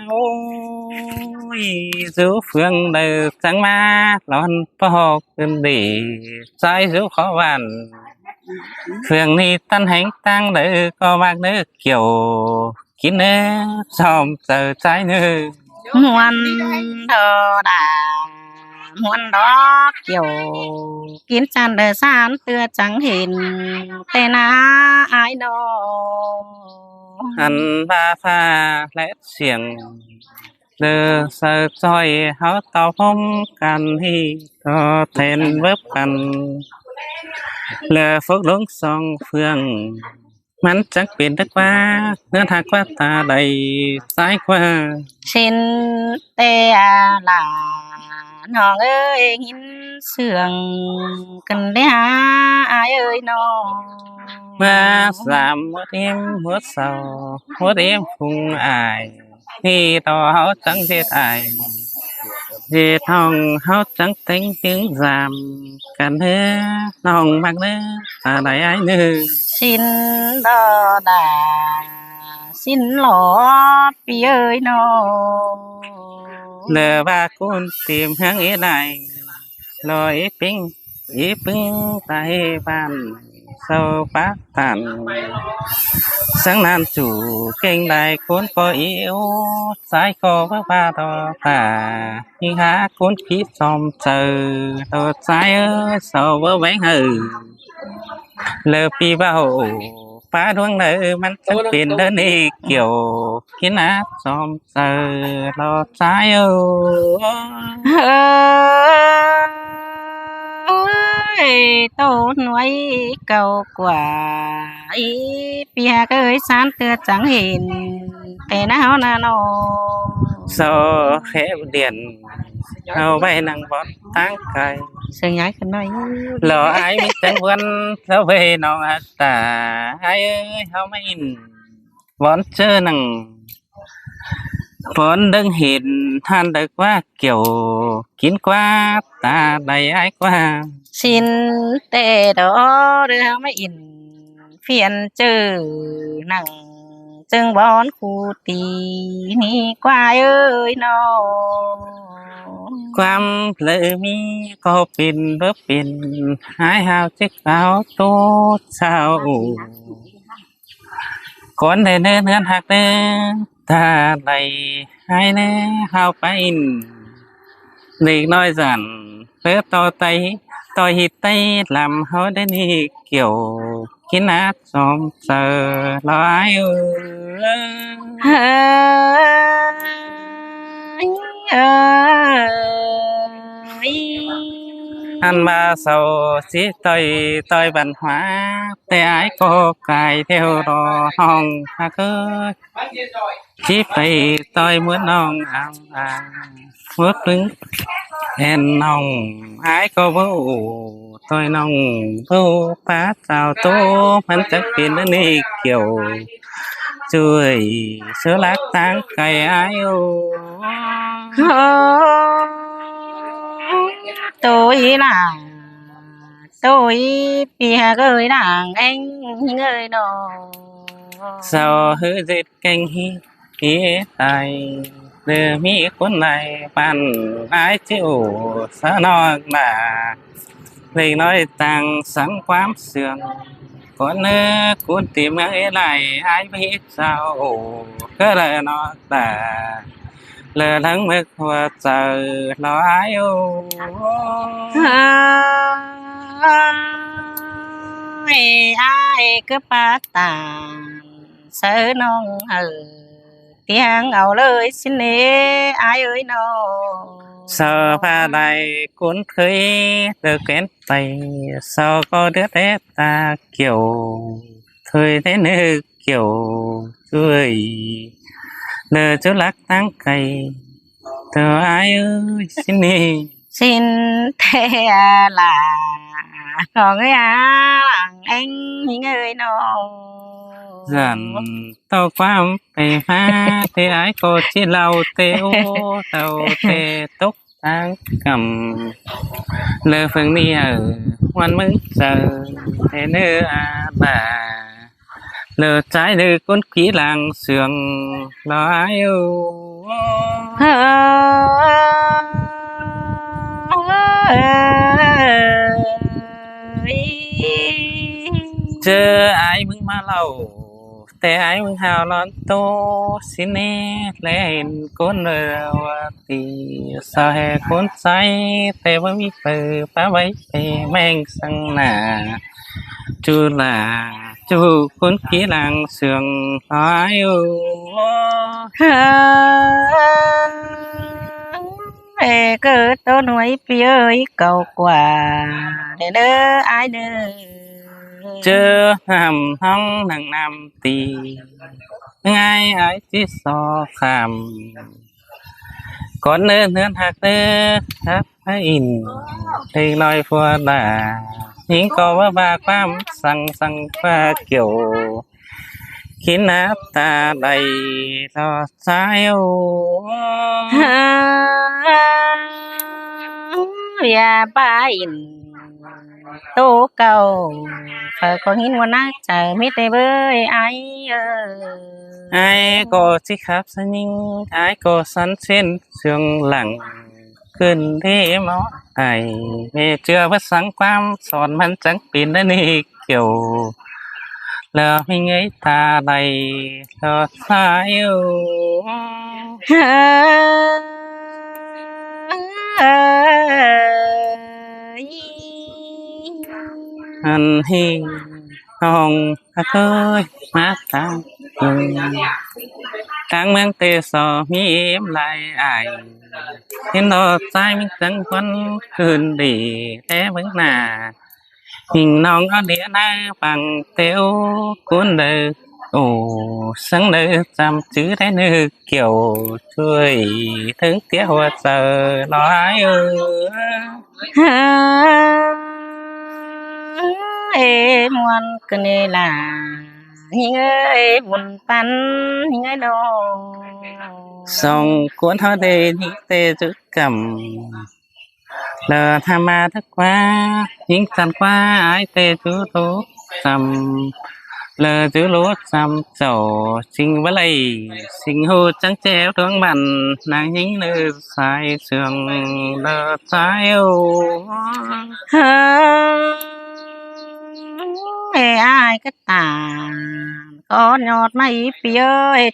ôi dấu phương đời sáng ma lon po cơn đi trái dấu khó bàn phương ni tan hành tăng đời có bạc nước kiểu kín nè xòm giờ trái nước muôn thờ đà muôn đó kiểu kiến tràn đời san tưa trắng hình tên ai đâu ăn ba pha lẽ xiềng lơ sơ soi háo tàu phong can hi to thêm vấp cần lơ phước lũng song phươngมันจักเป็นทักว่าเนื้อทักว่าตาใดซ้ายกว่า xin tê làน้องเอ้ยหินเสื่องกันได้หาอายเอ้ยน้อง มาสามหัวเทียมหัวเสาหัวเทียมพุงอายที่ต่อเขาจังเสียอายเสียทองเขาจังเต็งจึงสามกันเนื้อน้องมักเนื้อตาใดไอ้เนื้อ xin đò đà xin lọ pi ơi nó เหลือว่าคุณเตรียมหางเอ๋ได้ลอยปิ้งอีปึ้งตายบ้านเศร้าปากตันสังนานจู่เก่งได้คนก็อิ๋วสายคอว่าปาต่อตาที่หาคนพิจอมเจอตัวสายเอ้ยเศร้าว่าแหวงหือเลอปีเบาป้าดวงเนอมันจะเป็นเดินอีกเกี่ยวกินน้ำจอมเจอรอสายเอ้ơi tô nuôi cầu quả ý bia ơi san tưa chẳng hình thế nào na nó โซเขบเดียนเอาไว้นั่งบอดตั้งไกล sương nhái cái này รอไอ้มิจังวันแล้วเวน้องอัตตาไอ้เอ้ยเขาไม่อินบอนเจอนังบอนดึงเห็นท่านดึกว่าเกี่ยวกินกว่าตาใดไอ้กว่า xin tê đó đưa mấy in phiền chữ nặng chừng bón khu tì ni qua ơi nó ความเลยมีก็เป็นบ่เป็นหายหาวจิกเอาโตเศร้าคนได้เนื้อเนื้อหักเนื้อตาใดหายเนื้อหาวไปเด็กน้อยสั่นเพื่อต่อไตต่อหิตไตลำเขาได้นี่เกี่ยวกินนัดสมเสอลอยอันมาเศร้าสิต่อยบันหวาแต่ไอ้ก็กายเที่ยวรอห้องฮักเอ้ยที่ไปต่อยเหมือนน้องเอาเมื่อถึงเห็นน้องไอ้ก็วู้ต่อยน้องวู้ป้าเจ้าโตมันจะเป็นอันนี้เกี่ยวช่วยเสือลักตั้งไก่ไอ้โอ tôi là tôi bia ơi nàng anh ơi nó เศร้าหือจิตเก่งฮีตายเดือมีคนในปันไอ้จิ๋วสะนอกมาเล็กน้อยต่างสังความเสื่อมคนเนื้อคุณตีเมืองไหลไอ้พี่เจ้าก็เลยนอกตาเลยทั้งมึกหัวใจลอยโอ้ ai cứ ba tàn sợ non tiếng ảo lời xin lễ ai ơi nó เศร้าพาใดคุณเคยเลิกเกินไปเศร้าก็เดือดตาเกี่ยวเคยได้นึกเกี่ยวช่วยเลอจุลักตั้งไก่เธอไอ้เอ้ยสินี่ xin thế là còn ơi làng anh ơi nó สันต่อความไปฟ้าเตไอ้ก็ที่เราเตโอเต่าเตตกตั้งกำเลอฝึงนี่วันมึงเจอเทเนื้ออาบา lỡ trái lỡ con quý làng sườn nói yêu chờ ai mừng mà lâuแต่ไอ้มึงหาวร้อนโตสิเน่และเห็นคนเรือว่าตีสาแหคนใสแต่ว่ามีเปิดป้าไว้ไปแม่งสังหนาจูลาจูคนขี้หลังเสื่องหายอยู่เอเกิดตัวหน่วยเปียเก่ากว่าเด้อเด้อไอเด้อเจอหำห้องหนังนำตีง่ายไอ้ที่สอคำก่อนเนื้อหักเนื้อครับพระอินเพลงลอยฟัวดาหิงก็ว่าบาความสั่งฟ้าเกี่ยวขินน้ำตาใดต่อสายโออย่าไปอินโตเก่าเปิดก็หินว่าน่าจะมิได้เบ้ยไอไอ้ก็สิครับสนิงไอ้ก็สันเส้นเสียงหลังขึ้นที่หมอไอ้เมื่อเจอว่าสังความสอนมันจังปีนนั่นนี่เกี่ยวแล้วไม่ไงตาใดต่อสายอยู่อันหิงห้องเคยมาตางกลางเมืองเตสอมีเอ็มลายอายเห็นดอกใจมีจังคนคืนดีแต่เบิ่งหน้าหิงน้องเอาเดียหน้าปังเตียวcuốn đời ồ sáng đời chăm chữ thấy nữ kiểuช่วยถึงเตี้ยหัวเจอน้อยเอมวนกันนี่ล่ะหิงเอ้บุญปันหิงเอ้ดอส่งcuốn họ đề ní tê chữ cầm lờ tham ma thức quá những sàn qua ái tê chữ tố cầm lờ chữ lúa xăm chậu sinh với lầy sinh hô trắng chéo thương mặn nàng nhính nữ sai sườn lờ trái ô ai cái tà có nhọt mấy phía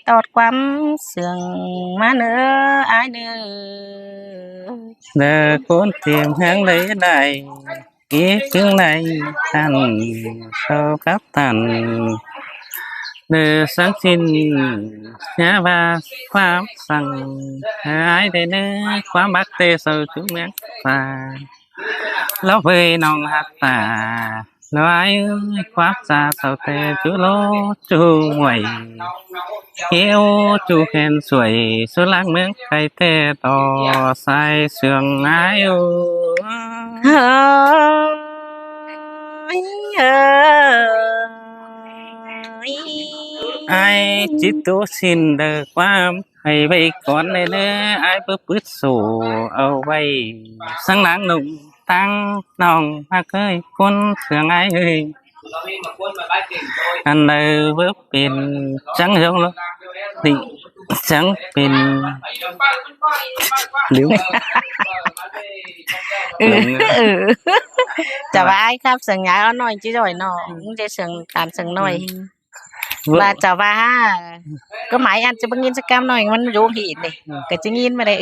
tọt quắm sườn má nữa ai nữa lờ cuốn tìm hướng lấy đại ý chứng này thành sâu cấp thành lờ sáng xin nhá ba khoám sang ai đây nữa khoám bác tê sâu chúng miếng và ló về nòng hạt tà ló ai ơi khoác ra sầu tê chú lô chú ngoài yêu chú khen sủi số láng miếng cây tê to sai sườn ai ai chỉ tu xin được qua hay vậy con này nữa ai bớt sổ ở vậy sáng nắng nụng tăng nòng mà cười con thường ai ơi anh đây bước bên trắng giống lắm thì trắng bên liễu จะว่าไอ้ครับเสียงใหญ่เอาหน่อยจีจ่อยหน่อยจะเสียงตามเสียงหน่อยว่าจะว่าก็หมายอันจะบังเงินสักกรรมหน่อยมันรู้หินเลยก็จะงินมาได้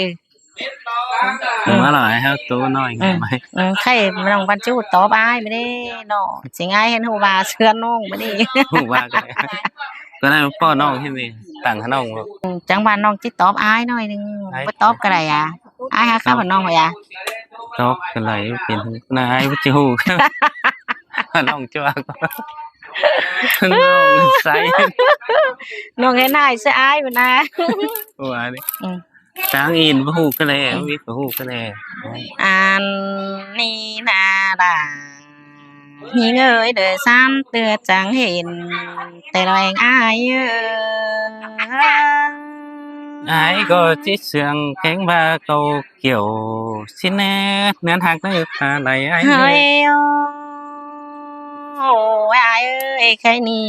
mà lại heo tú nói nghe mày ใครมันต้องบรรจุต่อไปไม่ได้เนาะสิง่ายเห็นหัวบาเสื้อน้องไม่ได้ ว่ากันก็ได้พ่อน้องที่นี่ต่างน้อง จังบ้านน้องจิตตอบอายหน่อยนึงบ่ตอบก็ได้อ่ะอายหาข้าวบ้านน้องไว้อ่ะ ตอบกันไหลเป็นนายวิจิฮูน้องจ้าน้องใส่ น้องเห็นนายซะอายบ่นะ ว่าดิsáng in với hú cái này biết với hú cái này อันนี้นาด่าหิงเอ้ยเด้อซ้ำเตือจังเห็นแต่เราเองอายai có chiếc sườn cánh ba câu kiểu xin nè nên hàng nó ta đầy ai เฮ้ยโอ้ยอายเอ้ยใครนี่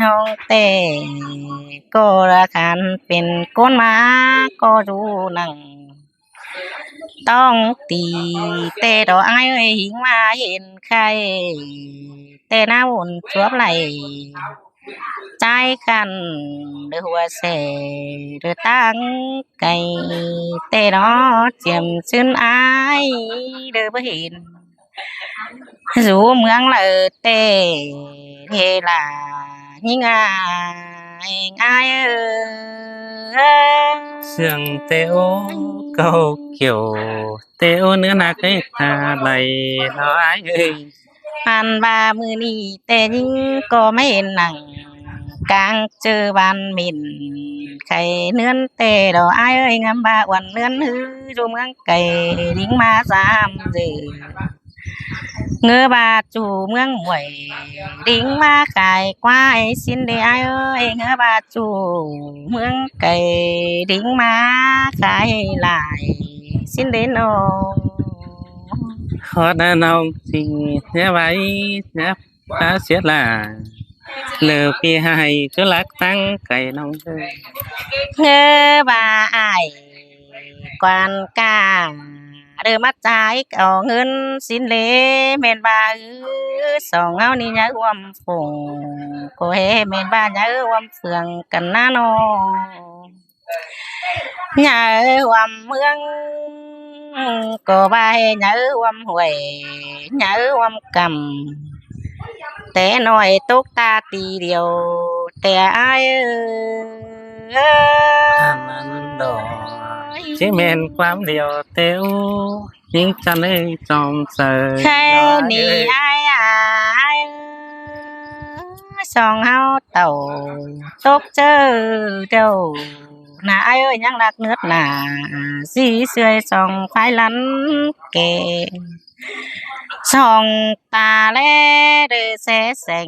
น้องแต่ก็ละคันเป็นก้นมาก็รู้นังต้องตีแต่ดอกไอ้เอ้ยหิงมาเห็นใครแต่หน้าวุ่นชวบไหลใจกันเดือหัวเสเดือตั้งไก่แต่nó chiếm chân ai đỡ bất hiện dù mương là tê thế là nhưng ai sương teo câu kiểu teo nữa là cái ta lầy nó ai ơi ăn ba mươi ni tê nhưng có mấy nặng càng chờ bàn mìn khay nướng tê đồ ai ơi ngắm ba quần nướng hư dù mương cày đính ma giam gì ngơ bà chủ mương muội đính ma cài quái xin để ai ơi ngơ bà chủ mương cày đính ma cài lại xin đến ô khó đã nông tình nhé vậy nhé ta sẽ là lừa pi hai cứ lắc tăng cày nông ngơ bà ai quan ca đưa mắt trái có ngân xin lễ men ba song áo ni nhớ quăm phùng cô hê men ba nhớ quăm phường cần na no nhớ quăm mương cô ba hê nhớ quăm huệ nhớ quăm cầm té nói tốt ta tì điều té ai ăn đỏ chỉ men quám điều teo nhưng chân ấy trong sờ khe ni ai ai song hao tàu tốt chơ đâu nà ai ơi nhang lạc nước nà di xuôi song phái lắn kề song ta lẽ đời sẽ sành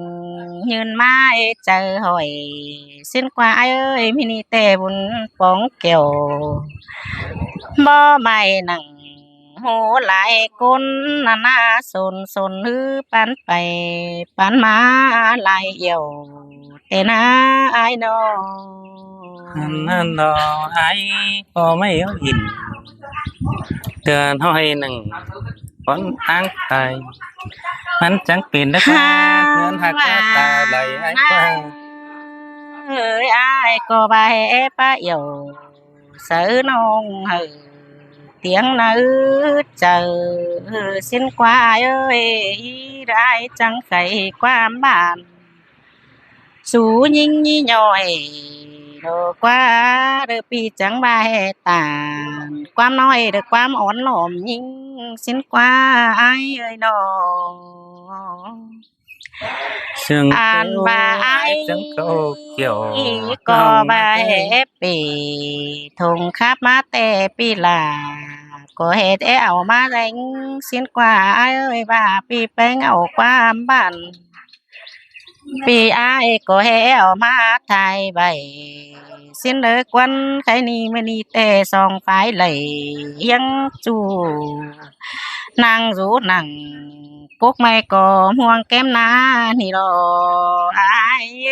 nhơn mai chờ hỏi xin qua ai ơi mini tê bún bóng kiểu bo mày nặng hồ lại côn na sồn sồn hư bán má lại yêu thế na ai đó ăn đỏ ai có mấy ở nhìnเตือน hỏi nừng con tăng tàiมันจังเป็นนะค่ะเงินหักตาไหลไอ้ป้า ơi ai có ba hé ba yêu sợ nông hừ tiếng nữ chờ xin qua ai ơi ai chẳng khẩy qua bàn sú nhinh nhi nhồi đồ qua được pi chẳng ba hé tàn quam nói được quam ổn lổm nhinh xin qua ai ơi nó sương an ba ai chẳng câu kiểu có ba hé pi thùng khắp má tè pi là có hết ảo má đánh xin qua ai ơi bà pi bánh ảo qua bàn pi ai có ảo má thay bày xin đỡ quân cái ni mà ni tè song phái lầy yang chu nàng rú nàng cúc mày có muông kem na ni lo ai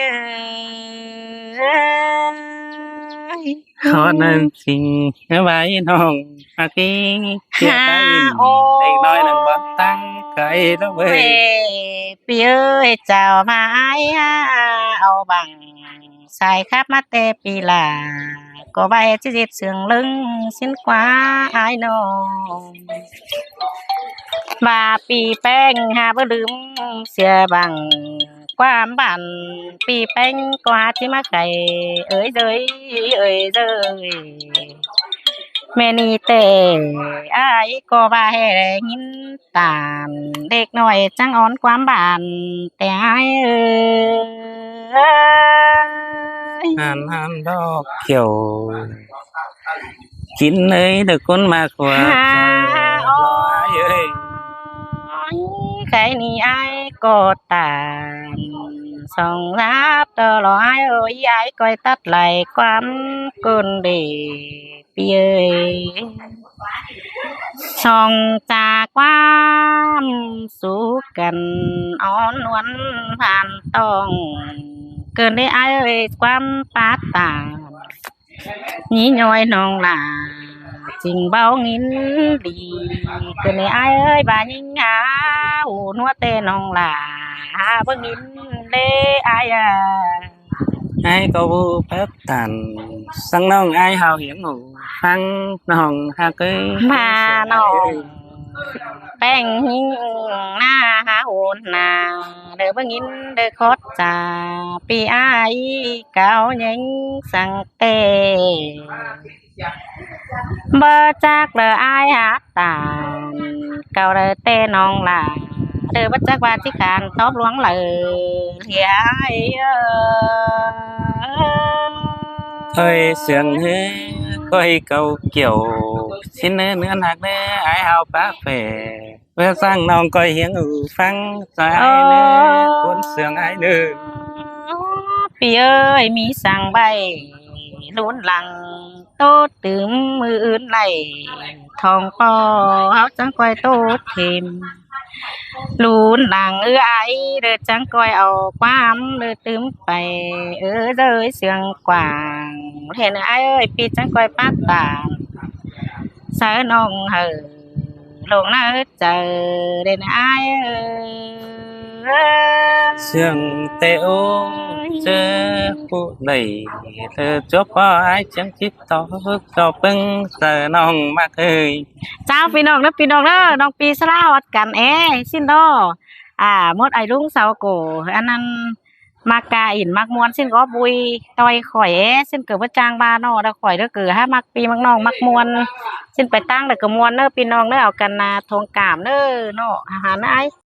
ơi họ nên xin cái váy nong mà cái kia tay để nói là bắn tăng cái đó về pi ơi chào mãi ao bằng xài khắp mắt tê pi là có bay chứ diệt sườn lưng xin quá ai nó bà pi beng hà bơ lưm xìa bằng qua bản pi beng qua chỉ mắc cày ơi rơi mẹ ni tê ai có ba hè nhìn tànเด็ก น้อยจังอ่อนความบานแต่ai ơi ăn đó kiểu chín ấy được con ma của ai ơi cái ni ai có tàn song giáp tờ lo ai ơi ai coi tắt lại quán cơn để pi ơi song trà quam sú cần ón uốnผ่านต้อง เกินได้อายเอ้ยความปาตาnhí nhoi non là trình bao nghìn đi cứ này ai ơi bà nhìn ngã u nuốt tê non là bao nghìn đê ai à ไอ้ก็บูแป๊บตันสังน้องไอ้เฮาเหียงหูฟังน้องหาเกย mà non bèn hin na há hồn na đỡ bao nghìn đỡ khót trà pi ai cao nhanh sang tê bơ chắc lờ ai hát tàn cao lờ tê non là đỡ bất chắc ba chiếc khăn tóp luống lờ thì ai เคยเสียงเฮ้เคยเก่าเกี่ยวชิ้นเนื้อหนักเนื้อไอ้เฮาปากเฟ่เพื่อสร้างน้องก็เหียงหูฟังใจเนื้อคนเสียงไอ้เนื้อ พี่เอ้ยมีสั่งใบลุ้นหลังโตตึมมืออื่นไหลทองปอเฮาจังก้อยโตเทมลุ้นหลังไอเด้อจังก้อยเอาความเด้อตึมไปเด้อเสียงกว่างเห็นไอเอ้ยพี่จังก้อยปัดตามสายน้องเหอลงน้าเจอเด่นไอเอ้ย เสียงเตโอเจอผู้ใดเธอจบบ่ไอ้จังคิดต่อปึ้งเจอน้องมากเอ้ย เจ้าพี่น้องแล้วพี่น้องเด้อน้องปีสลาวัดกันสิ้นดอหมดไอ้ลุงเสาโกอันนั้นมากาอินมักมวนสิ้นก็บุยต่อยข่อยสิ้นเกิดว่าจางบาเนาะแล้วข่อยเด้อเกิดห้ามักปีมักน้องมักมวนสิ้นไปตั้งแต่ก็มวนเด้อพี่น้องเด้อเอากันนาทวงกามเด้อเนาะอาหารไอ้